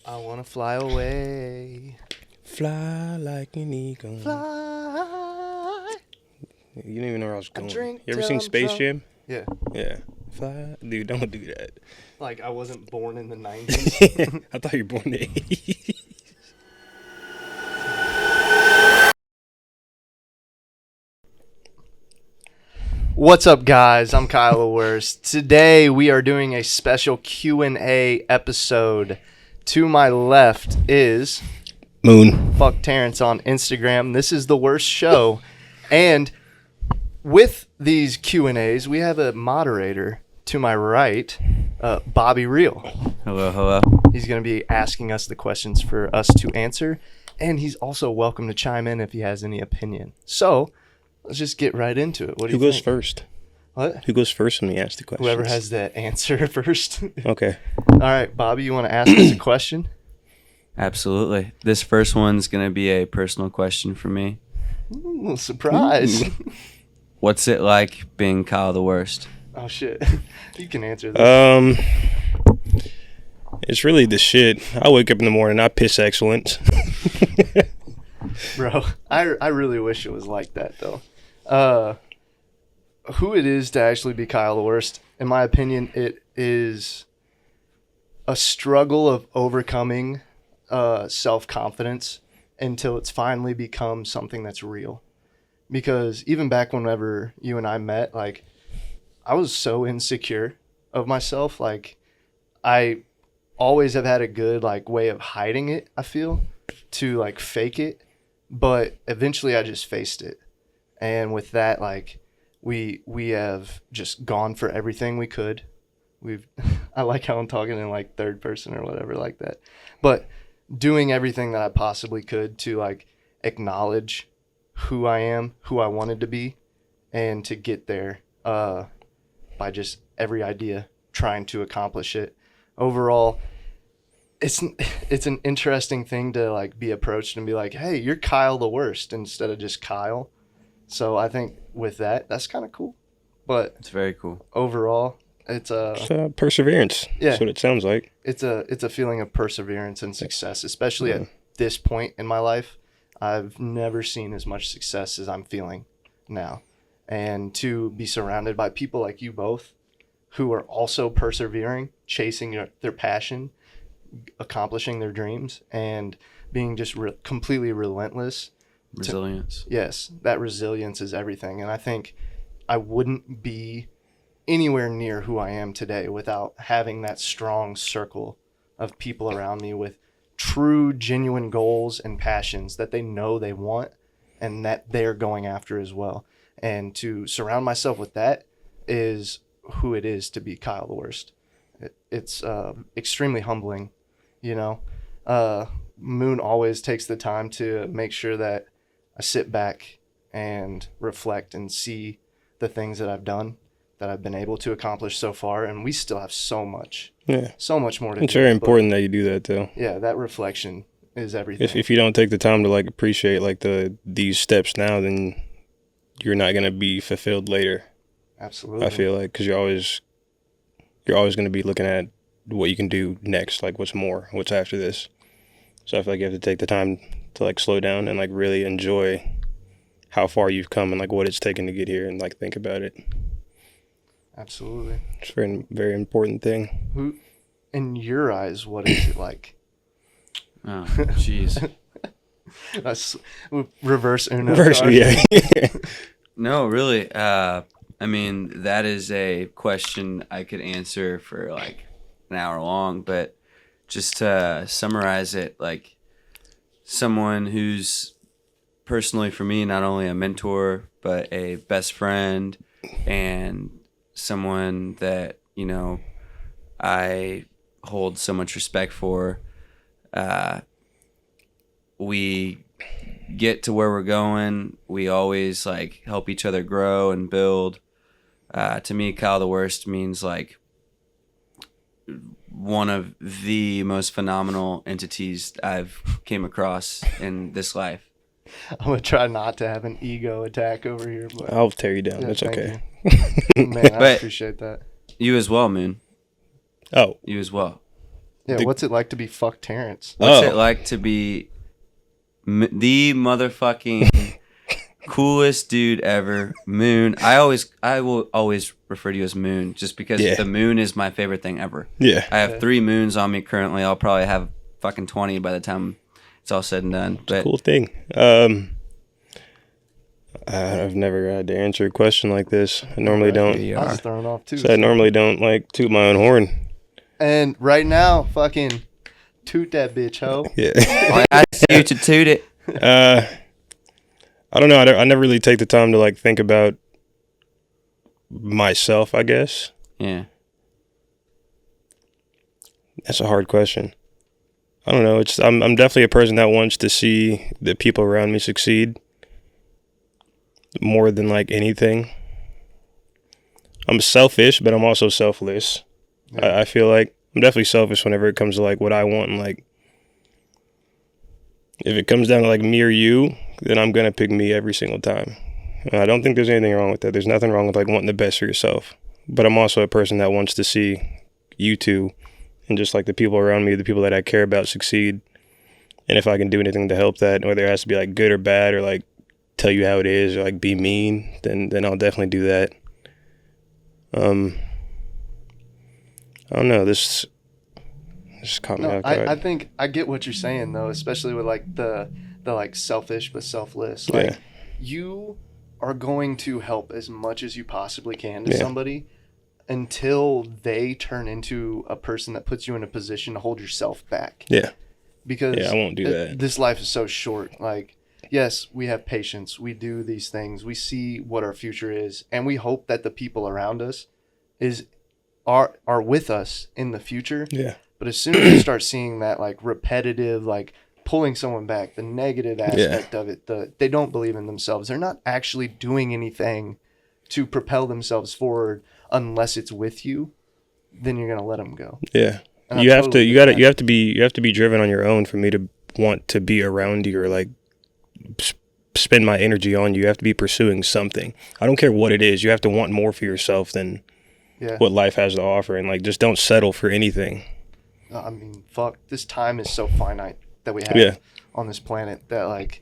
I wanna fly away. Fly like an eagle. Fly. You didn't even know where I was going. drink You ever till seen I'm Space drunk. Jam? Yeah. Yeah. Fly. Dude, don't do that. Like I wasn't born in the 90s. I thought you were born in the 80s. What's up, guys? I'm Kyle the Worst. Today we are doing a special Q&A episode. To my left is Moon. Fuck Terrence on Instagram. This is the worst show. And with these Q&As, we have a moderator to my right, Bobby REIL. Hello, hello. He's going to be asking us the questions for us to answer. And he's also welcome to chime in if he has any opinion. So let's just get right into it. What do Who you goes think? first? What? Who goes first when we ask the questions? Whoever has the answer first. Okay. All right, Bobby, you want to ask us a question? Absolutely. This first one's going to be a personal question for me. Ooh, surprise. What's it like being Kyle the Worst? Oh, shit. You can answer this. It's really the shit. I wake up in the morning, I piss excellence. Bro, I really wish it was like that, though. Who it is to actually be Kyle the Worst, in my opinion, it is a struggle of overcoming self-confidence until it's finally become something that's real. Because even back whenever you and I met, like, I was so insecure of myself. Like, I always have had a good, like, way of hiding it, I feel, to, like, fake it. But eventually I just faced it. And with that, like, we have just gone for everything we could. I like how I'm talking in, like, third person or whatever like that. But doing everything that I possibly could to, like, acknowledge who I am, who I wanted to be, and to get there by just every idea trying to accomplish it. Overall, it's an interesting thing to, like, be approached and be like, hey, you're Kyle the Worst instead of just Kyle. So I think with that's kind of cool. But It's very cool. overall, it's Perseverance. Yeah. That's what it sounds like. it's a feeling of perseverance and success, especially at this point in my life. I've never seen as much success as I'm feeling now. And to be surrounded by people like you both who are also persevering, chasing their passion, accomplishing their dreams, and being just completely relentless. Resilience. Yes, that resilience is everything. And I think I wouldn't be anywhere near who I am today without having that strong circle of people around me with true, genuine goals and passions that they know they want and that they're going after as well. And to surround myself with that is who it is to be Kyle the Worst. It's extremely humbling, you know. Moon always takes the time to make sure that I sit back and reflect and see the things that I've done, that I've been able to accomplish so far, and we still have so much more to do. It's very important that you do that, though. Yeah, that reflection is everything. If you don't take the time to, like, appreciate, like, these steps now, then you're not gonna be fulfilled later. Absolutely. I feel like, because you're always gonna be looking at what you can do next, like what's after this. So I feel like you have to take the time to, like, slow down and, like, really enjoy how far you've come and, like, what it's taken to get here, and, like, think about it. Absolutely. It's a very, very important thing. Who, in your eyes, what is it like? Oh, jeez. Reverse Uno. Reverse, card. yeah. No, really. I mean, that is a question I could answer for like an hour long, but just to summarize it, like someone who's personally for me not only a mentor, but a best friend and someone that, you know, I hold so much respect for. We get to where we're going. We always like help each other grow and build. To me, Kyle the Worst means like one of the most phenomenal entities I've came across in this life. I'm going to try not to have an ego attack over here. But I'll tear you down. yeah, That's thank okay. you. Man, I But- appreciate that. You as well, Moon. Oh, You as well. Yeah, what's it like to be fuck Terrence? What's it like to be the motherfucking coolest dude ever, Moon? I will always refer to you as Moon, just because Yeah. the moon is my favorite thing ever. Yeah. I have 3 moons on me currently. I'll probably have fucking 20 by the time it's all said and done. But Cool thing. I've never had to answer a question like this. I normally don't. Here you I was are. just thrown off too. So I normally don't like toot my own horn. And right now, fucking toot that bitch, ho. Yeah. Oh, I see you to toot it. I don't know. I never really take the time to like think about myself, I guess. Yeah. That's a hard question. I don't know. I'm definitely a person that wants to see the people around me succeed more than like anything. I'm selfish, but I'm also selfless. Yeah. I feel like I'm definitely selfish whenever it comes to like what I want, and like if it comes down to like me or you, then I'm gonna pick me every single time. And I don't think there's anything wrong with that. There's nothing wrong with like wanting the best for yourself. But I'm also a person that wants to see you two and just like the people around me, the people that I care about succeed. And if I can do anything to help that, whether it has to be like good or bad, or like tell you how it is, or like be mean, then I'll definitely do that. I don't know. This caught me No, off guard. I think I get what you're saying though, especially with like the like selfish but selfless. Like Yeah. you are going to help as much as you possibly can to Yeah. somebody until they turn into a person that puts you in a position to hold yourself back. Yeah. Because Yeah, I won't do that. This life is so short. Like, yes, we have patience. We do these things. We see what our future is, and we hope that the people around us are with us in the future. Yeah. But as soon as you start seeing that like repetitive, like pulling someone back, the negative aspect of it, they don't believe in themselves. They're not actually doing anything to propel themselves forward unless it's with you. Then you're gonna let them go. Yeah. And I You have totally to. You get gotta. that. You have to be driven on your own for me to want to be around you or like spend my energy on you. You have to be pursuing something. I don't care what it is. You have to want more for yourself than Yeah. what life has to offer, and like just don't settle for anything. I mean, fuck. This time is so finite that we have Yeah. on this planet that like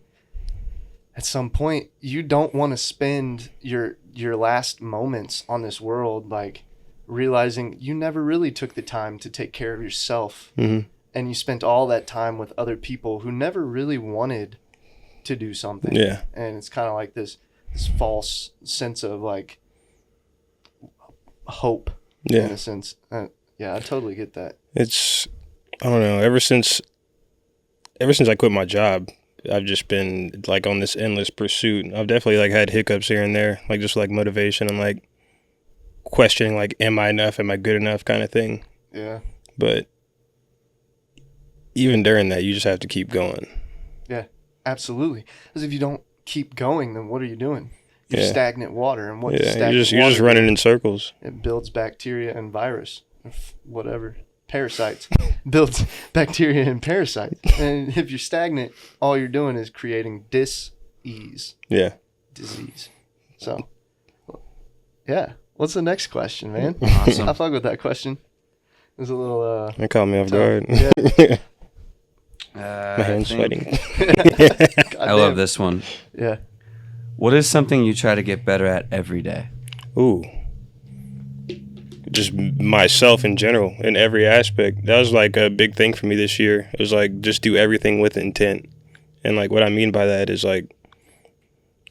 at some point you don't want to spend your last moments on this world like realizing you never really took the time to take care of yourself, Mm-hmm. and you spent all that time with other people who never really wanted to do something. Yeah. And it's kind of like this false sense of like hope in Yeah. a sense. Yeah, I totally get that. It's. I don't know. Ever since I quit my job, I've just been like on this endless pursuit. I've definitely like had hiccups here and there, like just like motivation and like questioning like, am I enough? Am I good enough? Kind of thing. Yeah. But even during that, you just have to keep going. Yeah, absolutely. Because if you don't keep going, then what are you doing? You're Yeah. stagnant water, and what does Yeah, stagnant you're just water running do? in circles. It builds bacteria and virus, whatever, parasites. Builds bacteria and parasites. And if you're stagnant, all you're doing is creating disease. Yeah. So, yeah. What's the next question, man? Awesome. I fuck with that question. It was a little That caught me off tough. guard. Yeah. My hand's I think- sweating. I love this one. Yeah. What is something you try to get better at every day? Ooh. Just myself in general, in every aspect. That was like a big thing for me this year. It was like just do everything with intent. And like what I mean by that is like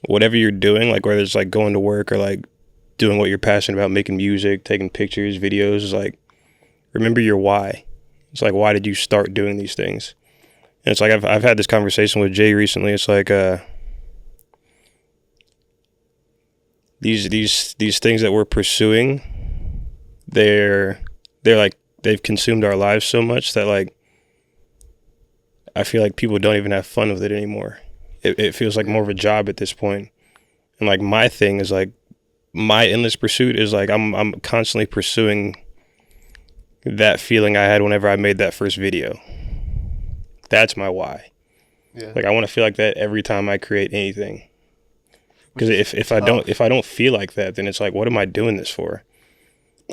whatever you're doing, like whether it's like going to work or like doing what you're passionate about, making music, taking pictures, videos, is like remember your why. It's like why did you start doing these things? And it's like I've had this conversation with Jay recently. It's like these things that we're pursuing, they're like they've consumed our lives so much that like I feel like people don't even have fun with it anymore. It feels like more of a job at this point. And like my thing is like my endless pursuit is like I'm constantly pursuing that feeling I had whenever I made that first video. That's my why. Yeah. Like I want to feel like that every time I create anything. Because Which is if I don't feel like that, then it's like, what am I doing this for?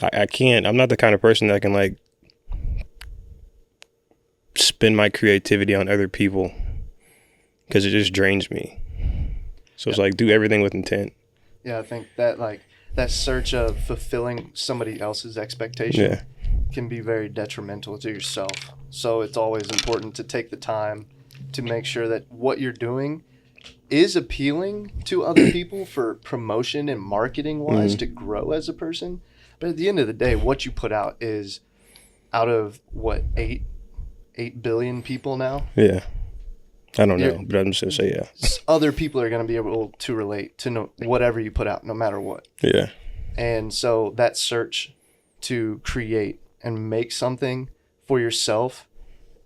I can't. I'm not the kind of person that can like spend my creativity on other people because it just drains me. So it's like do everything with intent. Yeah, I think that like that search of fulfilling somebody else's expectation Yeah. can be very detrimental to yourself. So it's always important to take the time to make sure that what you're doing is appealing to other people for promotion and marketing wise to grow as a person. But at the end of the day, what you put out is out of what, 8 billion people now? Yeah. I don't know, but I'm just going to say yeah. Other people are going to be able to relate to whatever you put out, no matter what. Yeah. And so that search to create and make something for yourself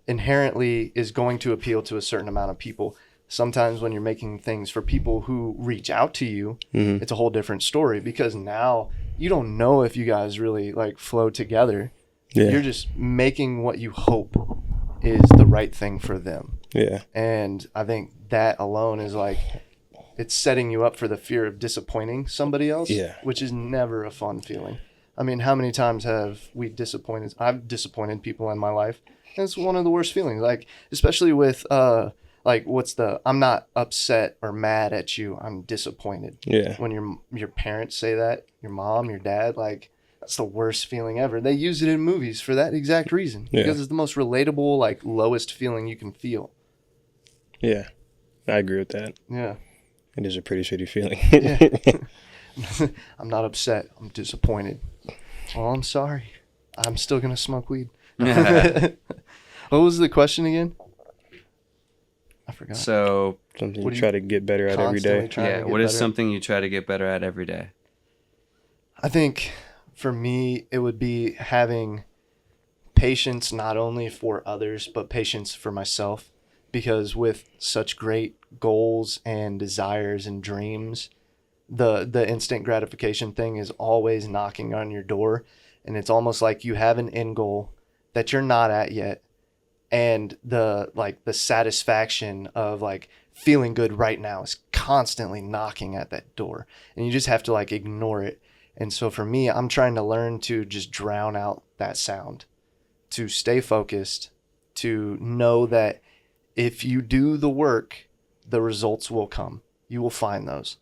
inherently is going to appeal to a certain amount of people. Sometimes when you're making things for people who reach out to you, it's a whole different story because now you don't know if you guys really like flow together. Yeah. You're just making what you hope is the right thing for them. Yeah. And I think that alone is like, it's setting you up for the fear of disappointing somebody else, which is never a fun feeling. I mean, how many times have I've disappointed people in my life. And it's one of the worst feelings, like, especially with, I'm not upset or mad at you. I'm disappointed. Yeah. When your parents say that, your mom, your dad, like, that's the worst feeling ever. They use it in movies for that exact reason. Yeah. Because it's the most relatable, like, lowest feeling you can feel. Yeah. I agree with that. Yeah. It is a pretty shitty feeling. Yeah. I'm not upset. I'm disappointed. Well, I'm sorry. I'm still going to smoke weed. What was the question again? I forgot. So something you try to get better at every day. Yeah. What is something you try to get better at every day? I think for me, it would be having patience not only for others, but patience for myself. Because with such great goals and desires and dreams, the instant gratification thing is always knocking on your door. And it's almost like you have an end goal that you're not at yet. And the satisfaction of like feeling good right now is constantly knocking at that door. And you just have to like ignore it. And so for me, I'm trying to learn to just drown out that sound, to stay focused, to know that if you do the work, the results will come. You will find those.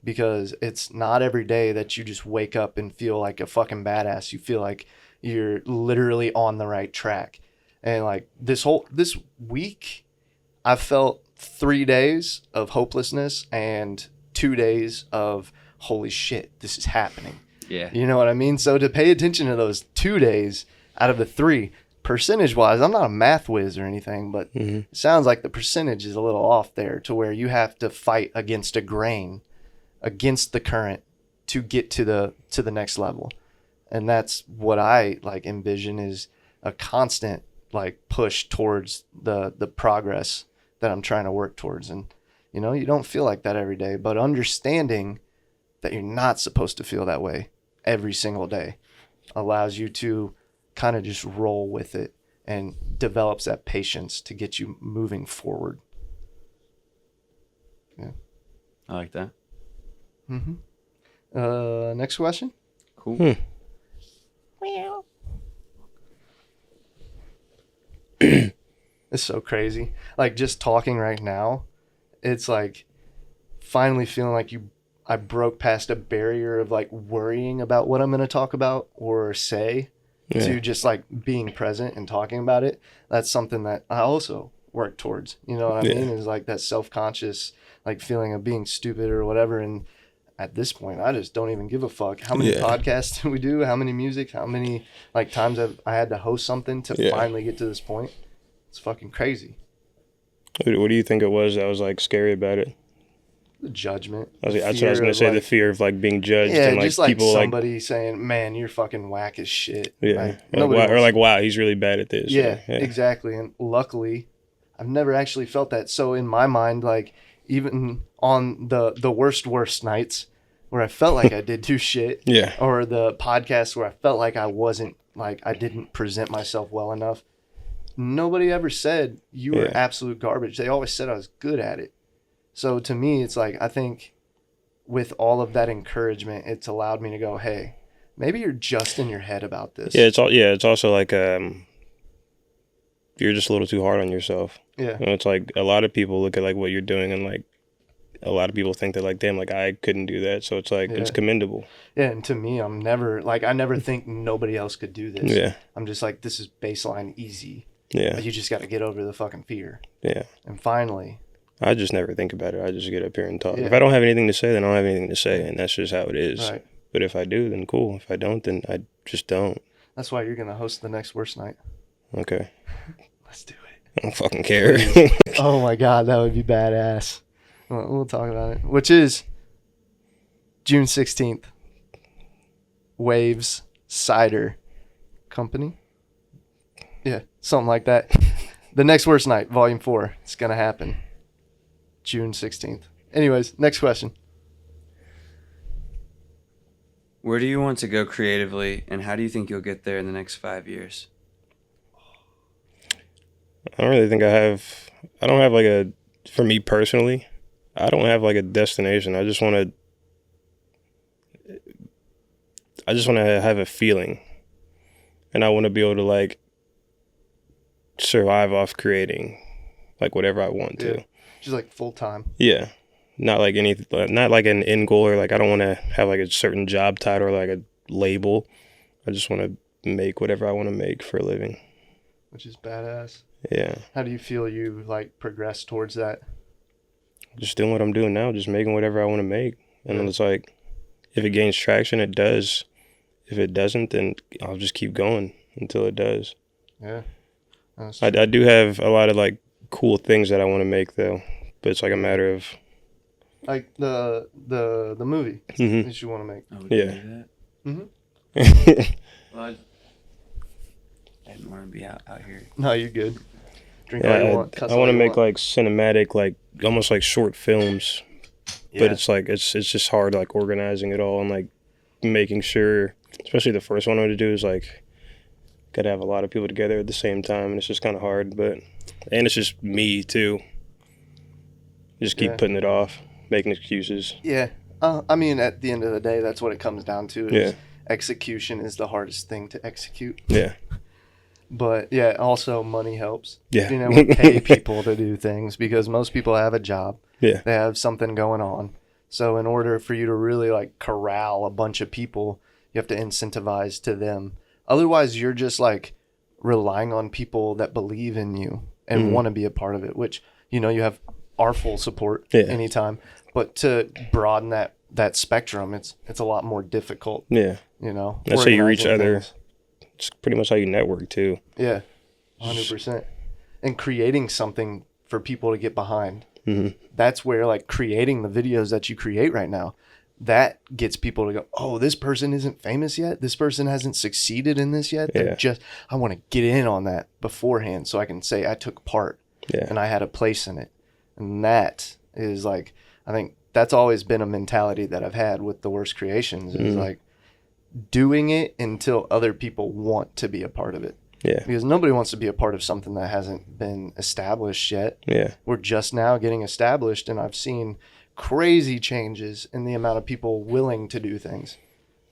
Because it's not every day that you just wake up and feel like a fucking badass. You feel like you're literally on the right track. And like this week, I felt 3 days of hopelessness and 2 days of holy shit, this is happening. Yeah. You know what I mean? So to pay attention to those 2 days out of the 3, percentage wise, I'm not a math whiz or anything, but it sounds like the percentage is a little off there to where you have to fight against a grain, against the current to get to the next level. And that's what I like envision is a constant like push towards the progress that I'm trying to work towards. And you know, you don't feel like that every day, but understanding that you're not supposed to feel that way every single day allows you to kind of just roll with it and develops that patience to get you moving forward. Yeah. I like that. Next question. Cool. It's so crazy. Like just talking right now, it's like finally feeling like I broke past a barrier of like worrying about what I'm going to talk about or say to just like being present and talking about it. That's something that I also work towards. You know what I mean? Is like that self-conscious like feeling of being stupid or whatever. And at this point, I just don't even give a fuck. How many podcasts do we do? How many music? How many like times I had to host something to finally get to this point? It's fucking crazy. What do you think it was that was like scary about it? The judgment. That's what I was going to say, like, the fear of like being judged and like just like people somebody saying, man, you're fucking whack as shit. Yeah. Like, or like, wow, he's really bad at this. Yeah, exactly. And luckily, I've never actually felt that. So in my mind, like even on the worst nights where I felt like I did do shit, or the podcasts where I felt like I wasn't, like I didn't present myself well enough, nobody ever said you were absolute garbage. They always said I was good at it. So to me, it's like, I think with all of that encouragement, it's allowed me to go, hey, maybe you're just in your head about this. Yeah, it's also like you're just a little too hard on yourself. Yeah. You know, it's like a lot of people look at like what you're doing and like a lot of people think that like, damn, like I couldn't do that. So it's like, Yeah. it's commendable. Yeah, and to me, I'm never like I never think nobody else could do this. Yeah. I'm just like, this is baseline easy. Yeah. But you just got to get over the fucking fear. Yeah. And finally, I just never think about it. I just get up here and talk. Yeah. If I don't have anything to say, then I don't have anything to say, and that's just how it is. right. But if I do, then cool. If I don't, then I just don't. That's why you're gonna host the next worst night. Okay. Let's do it. I don't fucking care. Oh my god, that would be badass. We'll talk about it. Which is June 16th. Waves Cider Company. Yeah, something like that. The next worst night, Volume 4. It's gonna happen. June 16th. Anyways, next question. Where do you want to go creatively, and how do you think you'll get there in the next 5 years? I don't really think I don't have like for me personally, I don't have like a destination. I just want to have a feeling, and I want to be able to like survive off creating like whatever I want to. Yeah. Just like full time. Yeah. Not like not like an end goal, or like I don't want to have like a certain job title or like a label. I just want to make whatever I want to make for a living. Which is badass. Yeah. How do you feel you like progress towards that? Just doing what I'm doing now, just making whatever I want to make. And then Yeah. it's like, if it gains traction, it does. If it doesn't, then I'll just keep going until it does. Yeah. I do have a lot of like cool things that I want to make though, but it's like a matter of like the movie Mhm. that you want to make. Oh, Yeah. do that? Mm-hmm. Well, I didn't want to be out here. No, you're good. Drink all you Yeah, want. Cuss I all want to you make like cinematic, like almost like short films, Yeah. but it's like it's just hard like organizing it all and like making sure, especially the first one I want to do is like gotta have a lot of people together at the same time, and it's just kind of hard. And it's just me too. Just keep Yeah. putting it off, making excuses. Yeah. I mean, at the end of the day, that's what it comes down to. Is Yeah. Execution is the hardest thing to execute. Yeah. But yeah, also money helps. Yeah. Being able to pay people to do things, because most people have a job. Yeah. They have something going on. So in order for you to really like corral a bunch of people, you have to incentivize to them. Otherwise, you're just like relying on people that believe in you and Mhm. want to be a part of it, which, you know, you have our full support Yeah. anytime. But to broaden that spectrum, it's a lot more difficult, Yeah. you know. That's how you reach organizing other. things. It's pretty much how you network too. Yeah, 100%. And creating something for people to get behind. hmm That's where like creating the videos that you create right now, that gets people to go, oh, this person isn't famous yet. This person hasn't succeeded in this yet. They're Yeah. I want to get in on that beforehand so I can say I took part Yeah. and I had a place in it. And that is like, I think that's always been a mentality that I've had with the worst creations is Mhm. like doing it until other people want to be a part of it. Yeah. Because nobody wants to be a part of something that hasn't been established yet. Yeah. We're just now getting established, and I've seen crazy changes in the amount of people willing to do things.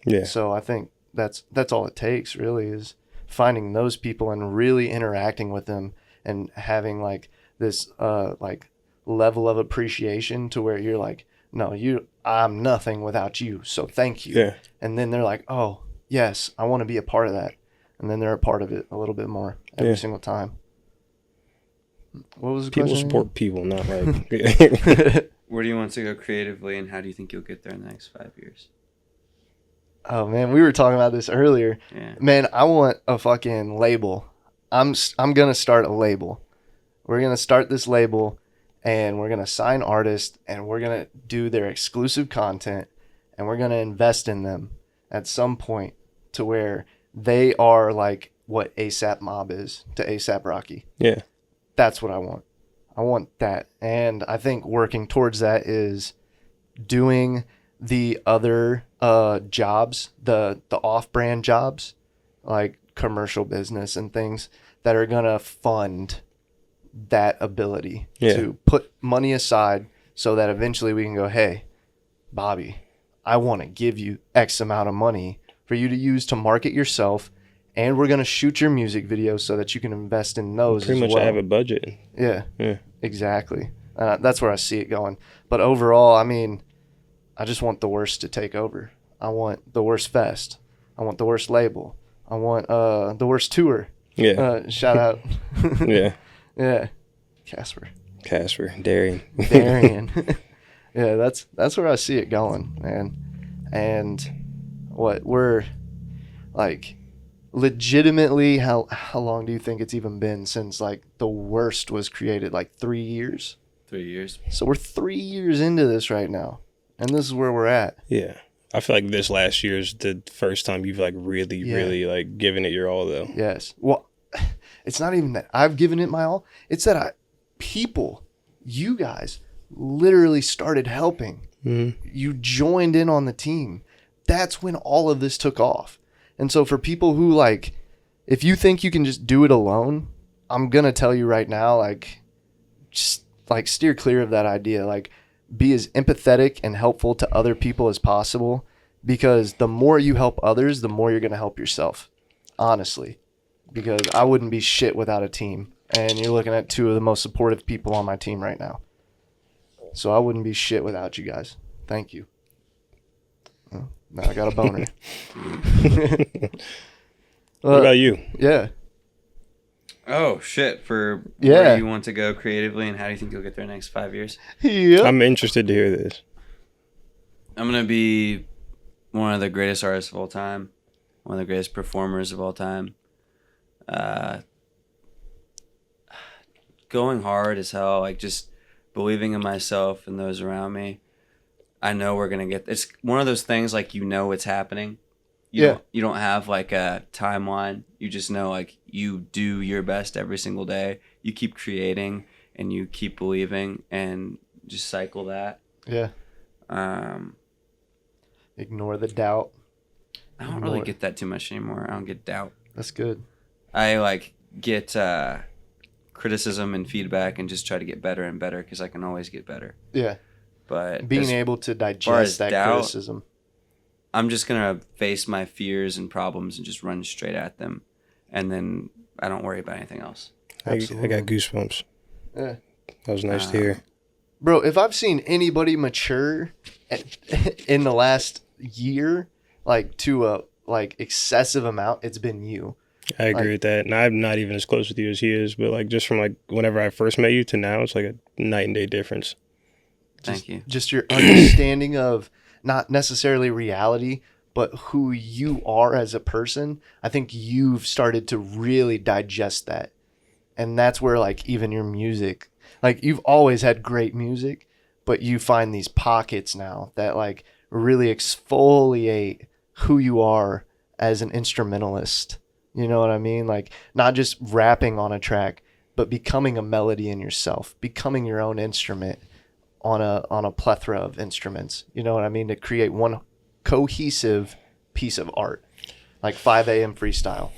Yeah. So I think that's all it takes, really, is finding those people and really interacting with them and having like this like level of appreciation to where you're like, no, I'm nothing without you, so thank you. Yeah. And then they're like, oh yes, I want to be a part of that. And then they're a part of it a little bit more every Yeah. single time. What was the People question? support people, not like. Where do you want to go creatively, and how do you think you'll get there in the next 5 years? Oh man, we were talking about this earlier. Yeah. Man, I want a fucking label. I'm gonna start a label. We're gonna start this label, and we're gonna sign artists, and we're gonna do their exclusive content, and we're gonna invest in them at some point to where they are like what ASAP Mob is to ASAP Rocky. Yeah. That's what I want. I want that. And I think working towards that is doing the other jobs, the off-brand jobs, like commercial business and things that are going to fund that ability Yeah. to put money aside so that eventually we can go, hey, Bobby, I want to give you X amount of money for you to use to market yourself and we're gonna shoot your music videos so that you can invest in those Pretty as much well. I have a budget. Yeah, Yeah. exactly. That's where I see it going. But overall, I mean, I just want the worst to take over. I want the worst fest. I want the worst label. I want the worst tour. Yeah. Shout out. Yeah. Yeah. Casper. Darian. Darian. Yeah, that's where I see it going, man. And what we're like legitimately how long do you think it's even been since like the worst was created? Like 3 years? 3 years. So we're 3 years into this right now. And this is where we're at. Yeah. I feel like this last year is the first time you've like really like given it your all though. Yes. Well, it's not even that I've given it my all. It's that you guys literally started helping. Mm-hmm. You joined in on the team. That's when all of this took off. And so for people who like, if you think you can just do it alone, I'm going to tell you right now, like, just like steer clear of that idea. Like, be as empathetic and helpful to other people as possible, because the more you help others, the more you're going to help yourself, honestly, because I wouldn't be shit without a team. And you're looking at two of the most supportive people on my team right now. So I wouldn't be shit without you guys. Thank you. Oh, now I got a boner. What about you? Yeah. Oh shit! For Yeah. where you want to go creatively, and how do you think you'll get there in the next 5 years? Yeah. I'm interested to hear this. I'm gonna be one of the greatest artists of all time, one of the greatest performers of all time. Going hard as hell, like just believing in myself and those around me. I know we're gonna get. It's one of those things like it's happening. You don't have like a timeline. You just know like you do your best every single day. You keep creating and you keep believing and just cycle that. Yeah. Ignore the doubt. I don't really get that too much anymore. I don't get doubt. That's good. I like get criticism and feedback and just try to get better and better because I can always get better. Yeah. But being able to digest that criticism. I'm just going to face my fears and problems and just run straight at them. And then I don't worry about anything else. I got goosebumps. Yeah. That was nice to hear. Bro, if I've seen anybody mature in the last year, like to a like excessive amount, it's been you. I agree with that. And I'm not even as close with you as he is, but like just from like whenever I first met you to now, it's like a night and day difference. Thank you. Just your understanding of not necessarily reality, but who you are as a person. I think you've started to really digest that. And that's where like even your music, like you've always had great music, but you find these pockets now that like really exfoliate who you are as an instrumentalist. You know what I mean? Like not just rapping on a track, but becoming a melody in yourself, becoming your own instrument on a plethora of instruments. You know what I mean? To create one cohesive piece of art, like 5 a.m. freestyle.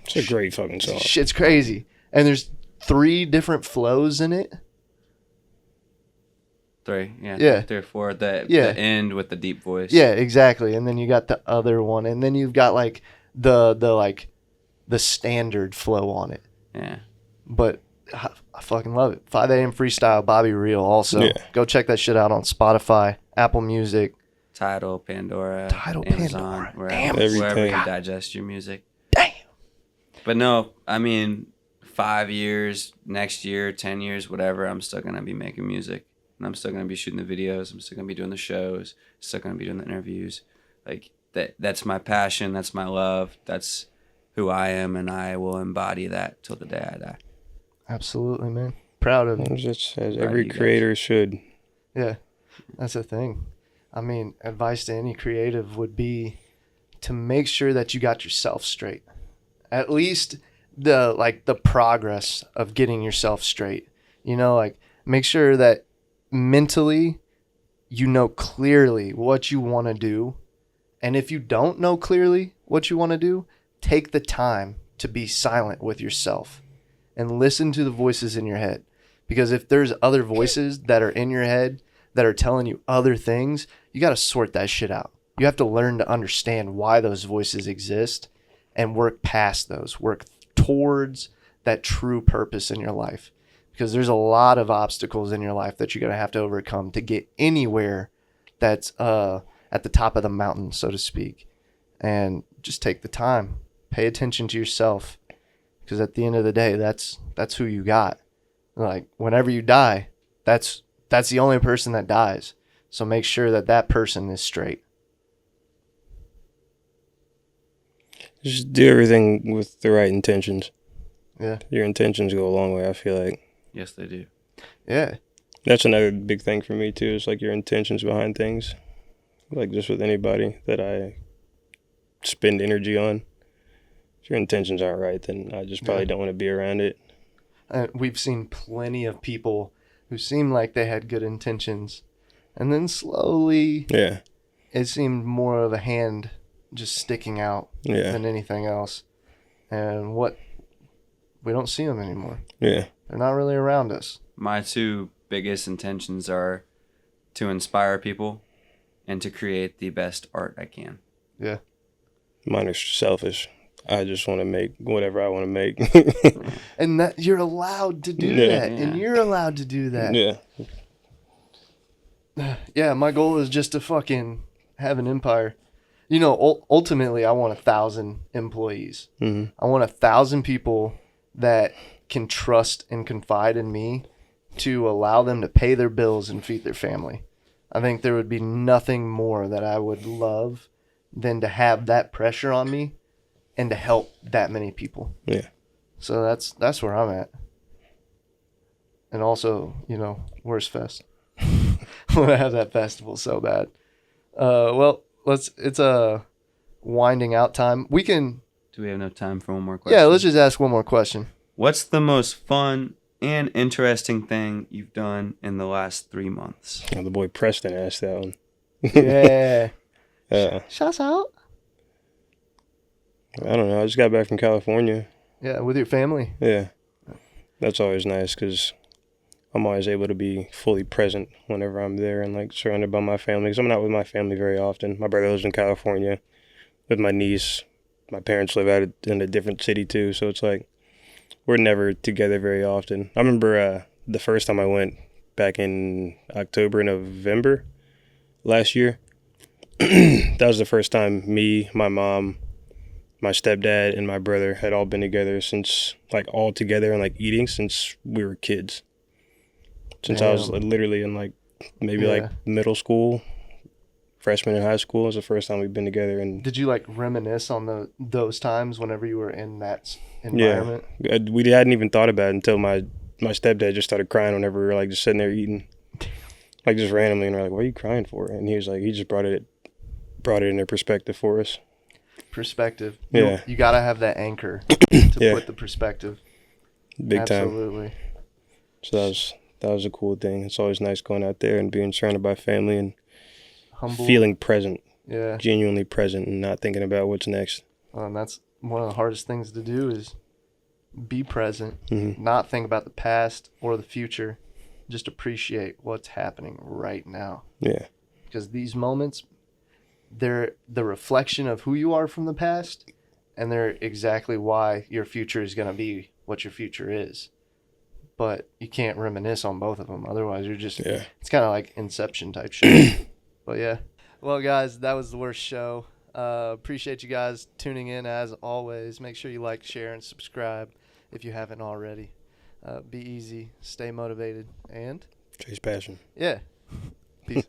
It's a great fucking song. Shit's crazy. And there's 3 different flows in it. 3, yeah. Yeah. 3 or 4. The end with the deep voice. Yeah, exactly. And then you got the other one, and then you've got like the standard flow on it. Yeah. But I fucking love it. 5 a.m. freestyle, Bobby REIL. Also, go check that shit out on Spotify, Apple Music, Tidal, Pandora, Amazon, wherever you digest your music. Damn. But no, I mean, 5 years, next year, 10 years, whatever, I'm still gonna be making music, and I'm still gonna be shooting the videos. I'm still gonna be doing the shows. Still gonna be doing the interviews. Like that's my passion. That's my love. That's who I am, and I will embody that till the day I die. Absolutely, man. Proud of you. Just as every creator should. Yeah, that's the thing. I mean, advice to any creative would be to make sure that you got yourself straight. At least the progress of getting yourself straight. You know, like make sure that mentally you know clearly what you want to do. And if you don't know clearly what you want to do, take the time to be silent with yourself and listen to the voices in your head. Because if there's other voices that are in your head that are telling you other things, you got to sort that shit out. You have to learn to understand why those voices exist and work past those, work towards that true purpose in your life. Because there's a lot of obstacles in your life that you're going to have to overcome to get anywhere that's at the top of the mountain, so to speak. And just take the time, pay attention to yourself, because at the end of the day, that's who you got. Like, whenever you die, that's the only person that dies. So make sure that person is straight. Just do everything with the right intentions. Yeah. Your intentions go a long way, I feel like. Yes, they do. Yeah. That's another big thing for me, too, is like your intentions behind things. Like, just with anybody that I spend energy on. If your intentions aren't right, then I just probably don't want to be around it. We've seen plenty of people who seemed like they had good intentions, and then slowly it seemed more of a hand just sticking out than anything else. And we don't see them anymore. Yeah. They're not really around us. My two biggest intentions are to inspire people and to create the best art I can. Yeah. Mine are selfish. I just want to make whatever I want to make. And that you're allowed to do that. And you're allowed to do that. Yeah, my goal is just to fucking have an empire. You know, ultimately, I want 1,000 employees. Mm-hmm. I want 1,000 people that can trust and confide in me to allow them to pay their bills and feed their family. I think there would be nothing more that I would love than to have that pressure on me and to help that many people. Yeah. So that's where I'm at. And also, you know, Worst Fest. I want to have that festival so bad. Well, it's a winding out time. We can. Do we have enough time for one more question? Yeah, let's just ask one more question. What's the most fun and interesting thing you've done in the last 3 months? Oh, the boy Preston asked that one. Yeah. Shouts out. I don't know. I just got back from California. Yeah, with your family. Yeah. That's always nice because I'm always able to be fully present whenever I'm there and like surrounded by my family. Because I'm not with my family very often. My brother lives in California with my niece. My parents live out in a different city too. So it's like we're never together very often. I remember the first time I went back in October, November last year. That was the first time me, my mom, my stepdad, and my brother had all been together since, like, all together and, like, eating since we were kids. Since I was literally in, like, maybe, like, middle school, freshman in high school was the first time we've been together. And did you, like, reminisce on those times whenever you were in that environment? Yeah. We hadn't even thought about it until my stepdad just started crying whenever we were, like, just sitting there eating. Like, just randomly, and we're like, what are you crying for? And he was like, he just brought it into perspective for us. Perspective. Yeah. You got to have that anchor to put the perspective. Big time. Absolutely. So that was a cool thing. It's always nice going out there and being surrounded by family and humble, feeling present. Yeah. Genuinely present and not thinking about what's next. And that's one of the hardest things to do is be present, Mm-hmm. not think about the past or the future, just appreciate what's happening right now. Yeah. Because these moments, they're the reflection of who you are from the past, and they're exactly why your future is going to be what your future is. But you can't reminisce on both of them. Otherwise, you're just, it's kind of like Inception type shit. But yeah. Well, guys, that was the worst show. Appreciate you guys tuning in as always. Make sure you like, share, and subscribe if you haven't already. Be easy, stay motivated, and chase passion. Yeah. Peace.